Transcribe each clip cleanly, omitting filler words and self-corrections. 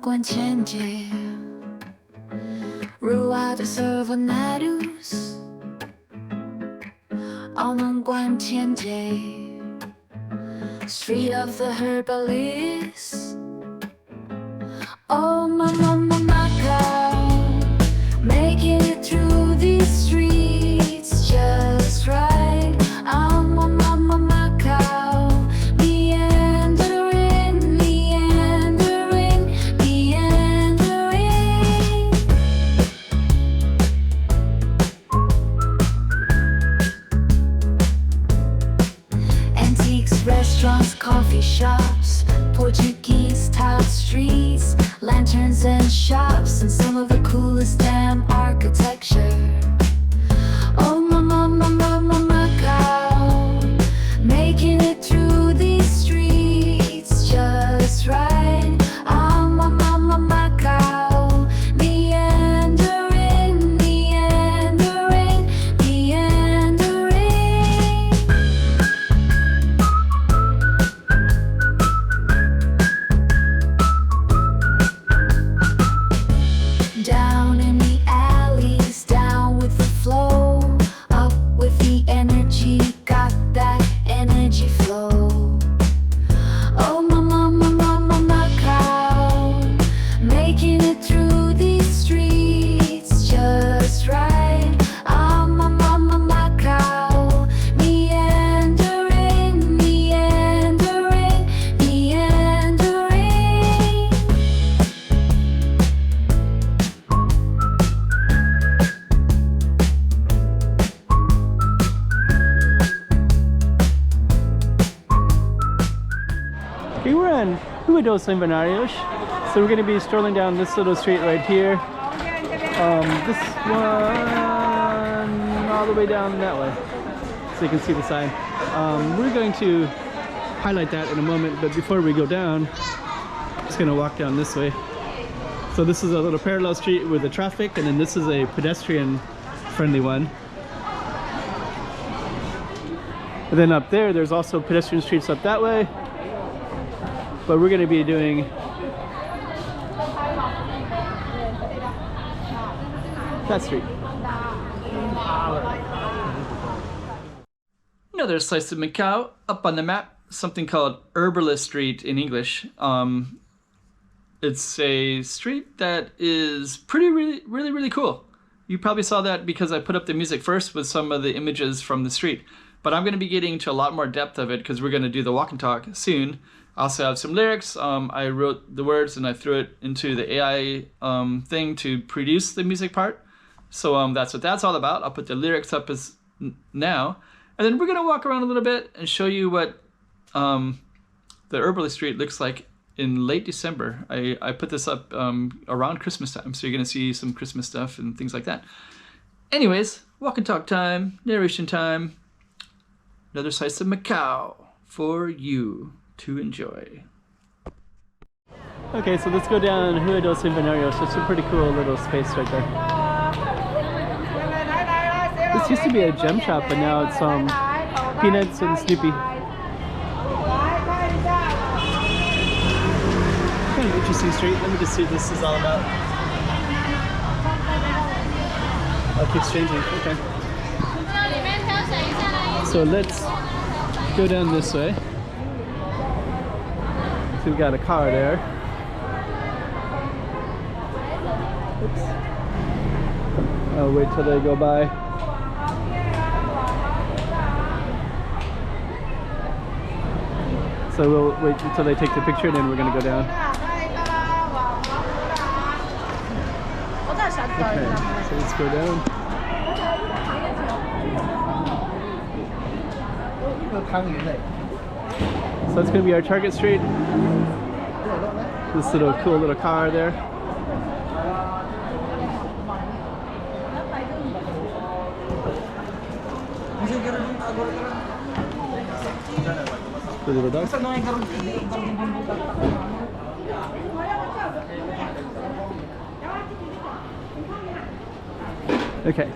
关前街 Rua dos Ervanários 澳门关前街 Street of the Herbalist Oh mama Macau Making it through these streets just right Oh mama Macau Meandering, meandering, meandering Antiques, restaurants, coffee shops Portuguese tiled streets Lanterns and shops And some of the coolest damn architecture Oh mama Macau Making it through these streets just right Oh mama Macau Meandering, meandering, meandering Down in the alleys, down with the flow Up with the energy, got that energy flow Oh mama Macau Making it through these streets just right Oh mama Macau Meandering, meandering, meandering Okay, we're on Rua dos Ervanários, so we're going to be strolling down this little street right here. This one all the way down that way, so you can see the sign. We're going to highlight that in a moment, but before we go down, I'm just going to walk down this way. So this is a little parallel street with the traffic, and then this is a pedestrian-friendly one. And then up there, there's also pedestrian streets up that way. But we're going to be doing that street. Another slice of Macau up on the map, something called Herbalist Street in English. It's a street that is really cool. You probably saw that because I put up the music first with some of the images from the street. But I'm going to be getting into a lot more depth of it because we're going to do the walk and talk soon. I also have some lyrics. I wrote the words and I threw it into the AI thing to produce the music part. So that's what that's all about. I'll put the lyrics up as now. And then we're going to walk around a little bit and show you what the Herbalist Street looks like in late December. I put this up around Christmas time. So you're going to see some Christmas stuff and things like that. Anyways, walk and talk time, narration time. Another slice of Macau for you to enjoy. Okay, so let's go down Rua dos Ervanários. It's a pretty cool little space right there. This used to be a gem shop, but now it's Peanuts and Snoopy. Kind of interesting street. Let me just see what this is all about. Oh, it keeps changing. Okay. So let's go down this way. So we've got a car there. Oops. I'll wait till they go by. So we'll wait until they take the picture and then we're going to go down. Okay, so let's go down. So that's going to be our target street. This little cool little car there. The little dog. Okay.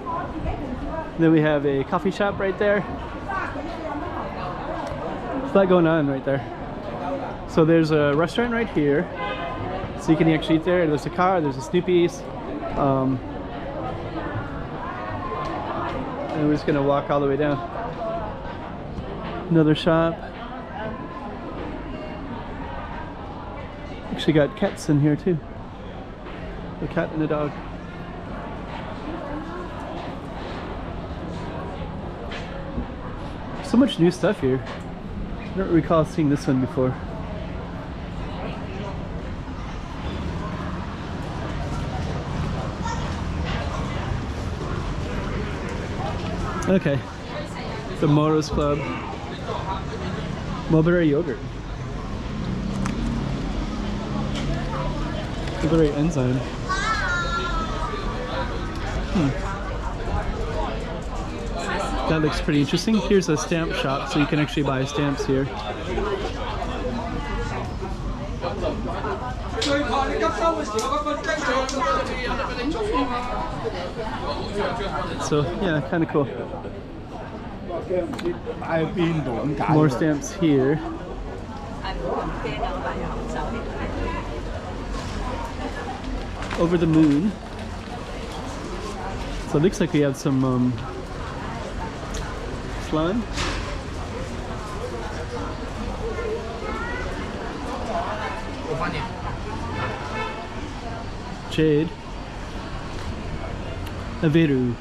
Then we have a coffee shop right there. There's a lot going on right there. So there's a restaurant right here. So you can actually eat there. There's a car, there's a Snoopy's. And we're just gonna walk all the way down. Another shop. Actually got cats in here too. A cat and a dog. So much new stuff here. I don't recall seeing this one before. Okay, the Moro's Club. Mulberry yogurt. Mulberry enzyme. That looks pretty interesting. Here's a stamp shop, so you can actually buy stamps here. So yeah, kind of cool. More stamps here. Over the moon. So it looks like we have some flan. Jade. Averu.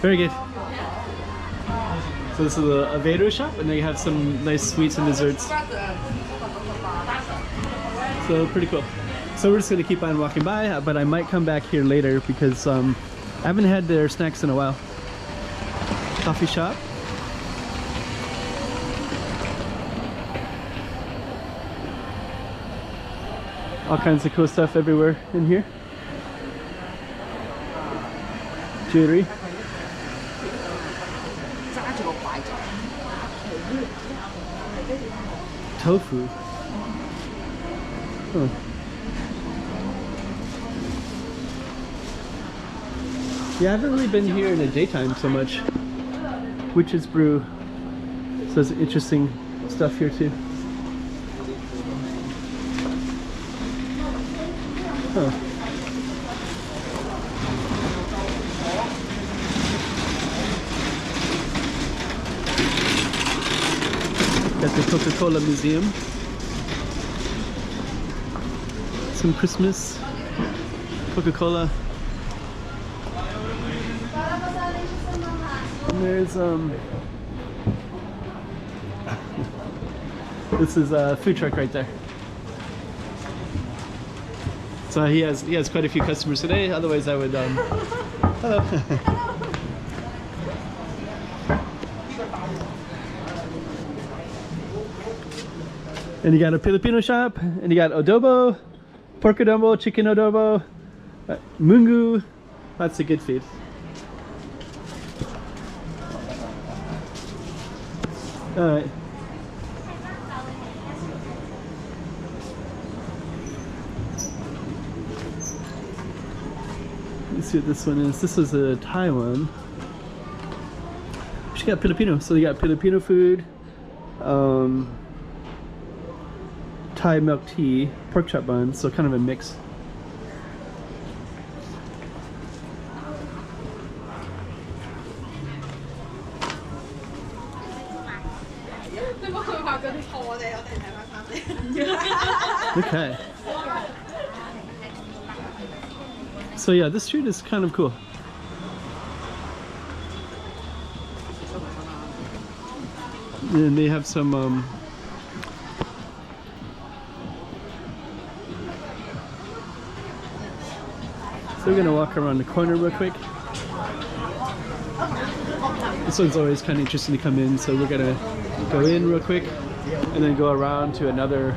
Very good. So this is the Averu shop, and they have some nice sweets and desserts. So pretty cool. So we're just gonna keep on walking by, but I might come back here later because I haven't had their snacks in a while. Coffee shop. All kinds of cool stuff everywhere in here. Jewelry. Tofu. Huh. Yeah, I haven't really been here in the daytime so much. Witch's Brew. So there's interesting stuff here too. Huh. Got the Coca-Cola Museum. Some Christmas. Coca-Cola. And there's this is a food truck right there. So he has quite a few customers today. Otherwise, I would hello. And you got a Filipino shop, and you got adobo, pork adobo, chicken adobo, mungu. That's a good feed. All right. Let's see what this one is. This is a Thai one. She got Filipino, so you got Filipino food, Thai milk tea, pork chop buns, so kind of a mix. Okay. So yeah, this street is kind of cool. And they have some so we're gonna walk around the corner real quick. This one's always kind of interesting to come in, so we're gonna go in real quick and then go around to another.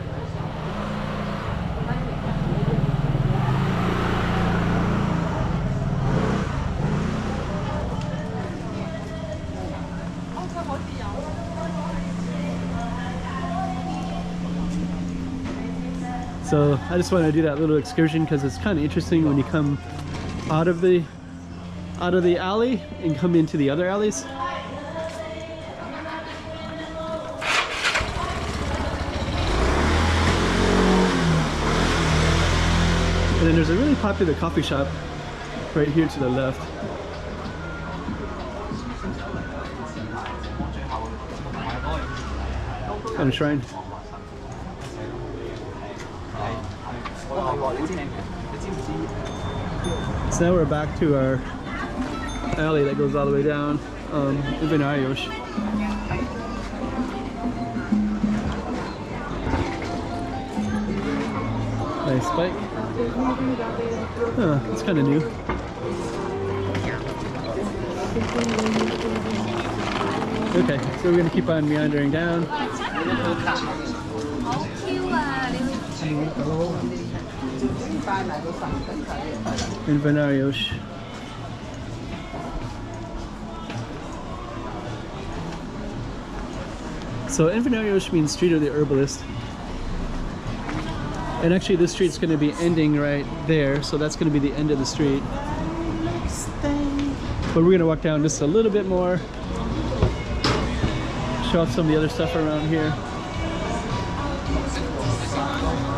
So I just want to do that little excursion because it's kind of interesting when you come out of the alley and come into the other alleys. And then there's a really popular coffee shop right here to the left. And a shrine. So now we're back to our alley that goes all the way down, Ervanários. Nice spike. Huh, it's kind of new. Okay, so we're gonna keep on meandering down. Ervanários. So Ervanários means street of the herbalist. And actually this street's going to be ending right there, so that's going to be the end of the street. But we're going to walk down just a little bit more. Show off some of the other stuff around here.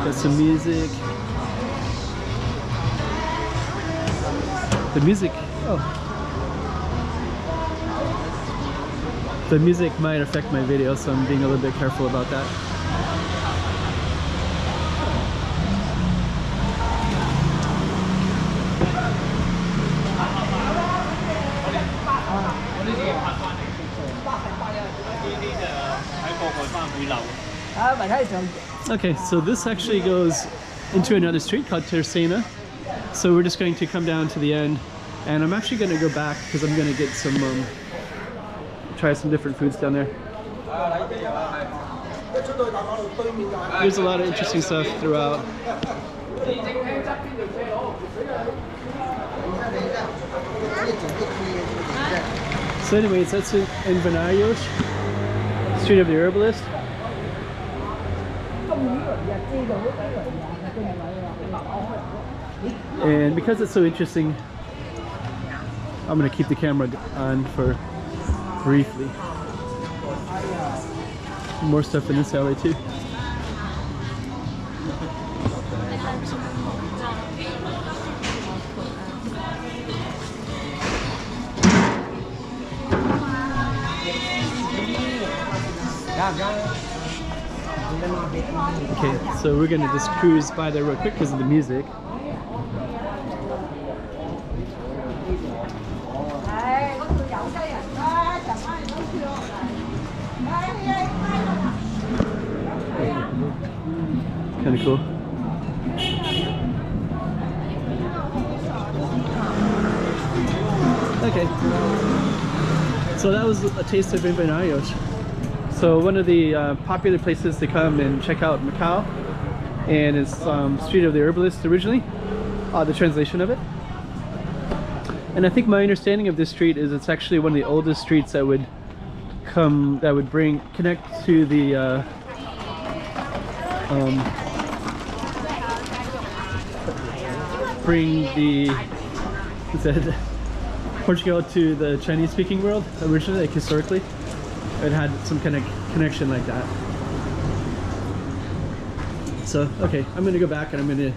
Got some music. The music, the music might affect my video, so I'm being a little bit careful about that. Okay, so this actually goes into another street called Tercena. So we're just going to come down to the end, and I'm actually going to go back because I'm going to get some, try some different foods down there. There's a lot of interesting stuff throughout. So anyways, that's Ervanários, street of the herbalist. And because it's so interesting, I'm going to keep the camera on for briefly. More stuff in this alley too. Okay, so we're gonna just cruise by there real quick because of the music. Kind of cool. Okay, so that was a taste of Ervanários. So one of the popular places to come and check out Macau, and it's Street of the Herbalist originally, the translation of it. And I think my understanding of this street is it's actually one of the oldest streets that would connect to the bring the Portugal to the Chinese speaking world originally, like historically. It had some kind of connection like that. So, okay, I'm gonna go back and I'm gonna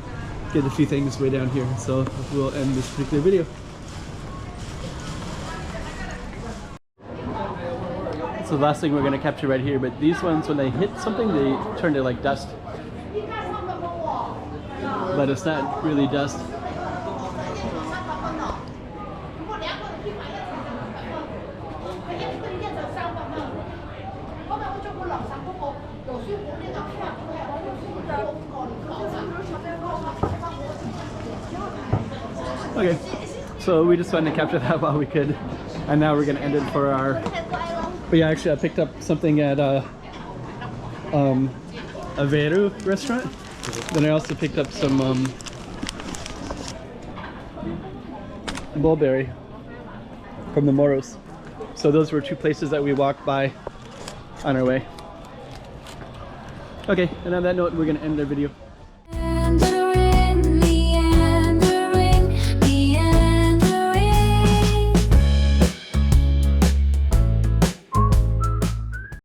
get a few things way down here. So we'll end this particular video. So the last thing we're gonna capture right here, but these ones, when they hit something, they turn to like dust. But it's not really dust. Okay, so we just wanted to capture that while we could, and now we're gonna end it for our. But yeah, actually, I picked up something at a Veru restaurant. Then I also picked up some mulberry from the Moros. So those were two places that we walked by on our way. Okay, and on that note, we're gonna end our video.